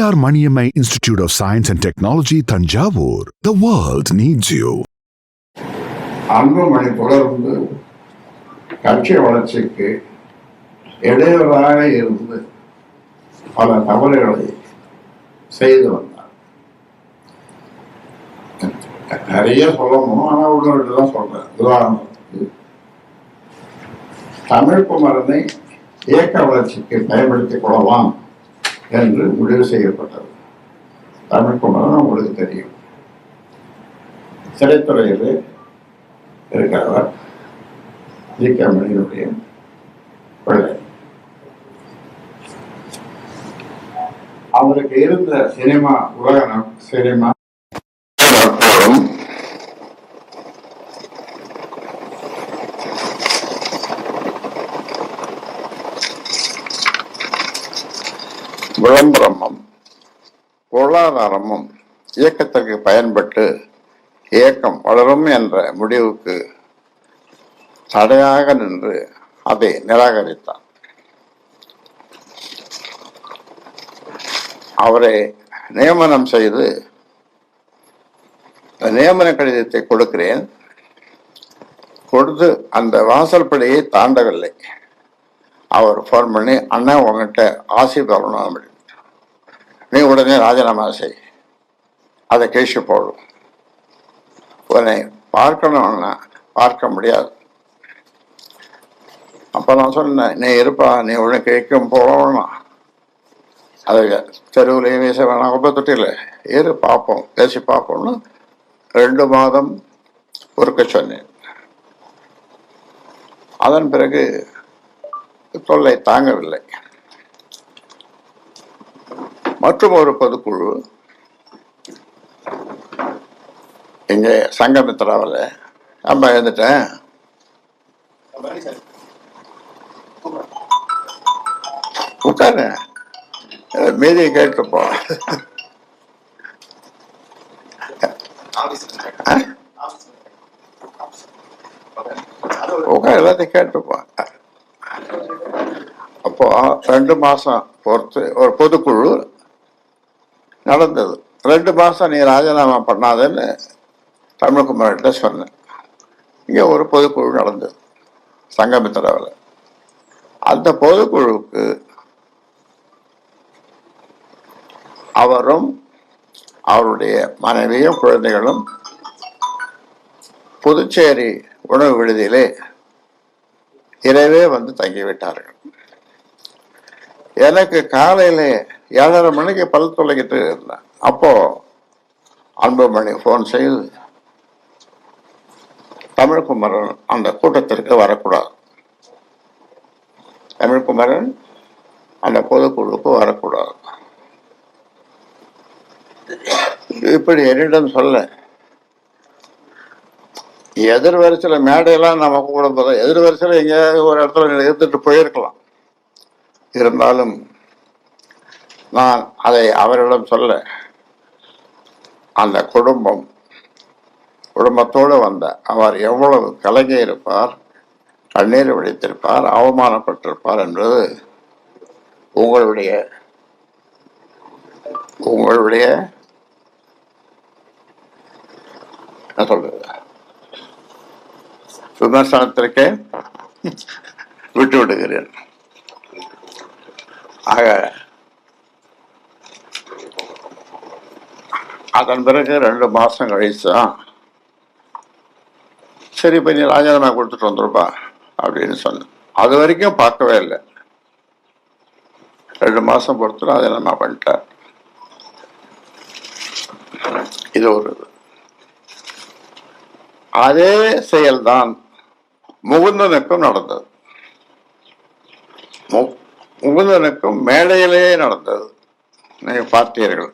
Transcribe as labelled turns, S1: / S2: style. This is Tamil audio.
S1: P.R. Maniammai Institute of Science and Technology, Thanjavur. The world needs you.
S2: Anbumani தொடர்ந்து கட்சி வளர்ச்சிக்கு இடையூறாக இருந்து பல தவறுகளை செய்து வந்தார். நிறைய சொல்லணும், ஆனால் ஒன்று தான் சொல்றேன். உதாரணத்துக்கு தமிழ் குமரனை இயக்க வளர்ச்சிக்கு பயன்படுத்திக் கொள்ளலாம் என்று முடிவு செய்யப்பட்டது. தமிழ் குமரன் உங்களுக்கு தெரியும், சிறைத்துறையில் இருக்கிறவர், மணியினுடைய பிள்ளை. அவருக்கு இருந்த சினிமா உலகம் சினிமா விளம்பரமும் பொருளாதாரமும் இயக்கத்திற்கு பயன்பட்டு இயக்கம் வளரும் என்ற முடிவுக்கு தடையாக நின்று அதை நிராகரித்தார். அவரை நியமனம் செய்து நியமன கடிதத்தை கொடுக்கிறேன், கொடுத்து அந்த வாசல்படியை தாண்டவில்லை. அவர் ஃபோன் பண்ணி, அண்ணா உங்ககிட்ட ஆசி பெறணும் அப்படின்னு, நீ உடனே ராஜினாமா செய், அதை கேஷு போடும், உன்னை பார்க்கணும்னா பார்க்க முடியாது. அப்போ நான் சொன்னேன், நீ இருப்பா, நீ உடனே கேட்கும் போகணும், அதை தெருவுலையும் வீச வேணாம், குப்பை தொட்டியில் இரு, பார்ப்போம், பேசி பார்ப்போம்னு 2 மாதம் பொறுக்க சொன்னேன். அதன் பிறகு தொல்லை தாங்கவில்லை. மற்றும் ஒரு பொதுக்குழு இங்கே சங்கமித்ராவில் நம்ம எழுந்துட்டேன், உட்காரு, மீதியை கேட்டுப்போம், உட்கார், எல்லாத்தையும் கேட்டுப்போம். அப்போ 2 மாசம் பொறுத்து ஒரு பொதுக்குழு நடந்தது. 2 மாசம் நீ ராஜினாமா பண்ணாதன்னு தமிழ்குமரன்கிட்ட சொன்னேன். இங்கே ஒரு பொதுக்குழு நடந்தது சங்கமித்ராவில். அந்த பொதுக்குழுவுக்கு அவரும் அவருடைய மனைவியும் குழந்தைகளும் புதுச்சேரி உணவு விடுதியிலே இரவே வந்து தங்கிவிட்டார்கள். எனக்கு காலையில 7:30 மணிக்கு பல் துளைக்கிட்டு இருந்தேன். அப்போ அன்புமணி ஃபோன் செய்து, தமிழ்குமரன் அந்த கூட்டத்திற்கு வரக்கூடாது, தமிழ்குமரன் அந்த பொதுக்குழுவுக்கு வரக்கூடாது, இப்படி என்னிடம் சொல்ல. எதிர்வரிசையில் மேடையெல்லாம் நம்ம கூட போதும், எதிர்வரிசையில் எங்கேயாவது ஒரு இடத்துல எடுத்துட்டு போயிருக்கலாம். இருந்தாலும் நான் அதை அவரிடம் சொல்ல, அந்த குடும்பத்தோடு வந்த அவர் எவ்வளவு கலங்கி இருப்பார், கண்ணீர் வடித்திருப்பார், அவமானப்பட்டிருப்பார் என்பது உங்களுடைய என்ன சொல்றது விமர்சனத்திற்கே விட்டு விடுகிறேன். ஆக அதன் பிறகு 2 மாசம் கழிச்சுதான், சரி இப்ப நீ ராஜினாமா கொடுத்துட்டு வந்துருப்பா அப்படின்னு சொன்னேன். அது வரைக்கும் பார்க்கவே இல்லை. 2 மாசம் பொறுத்து ராஜினாமா பண்ணிட்டார். இது ஒரு அதே செயல்தான் முகுந்தனுக்கும் நடந்தது. முகுந்தனுக்கும் மேடையிலேயே நடந்தது, நீங்க பார்த்தீர்கள்.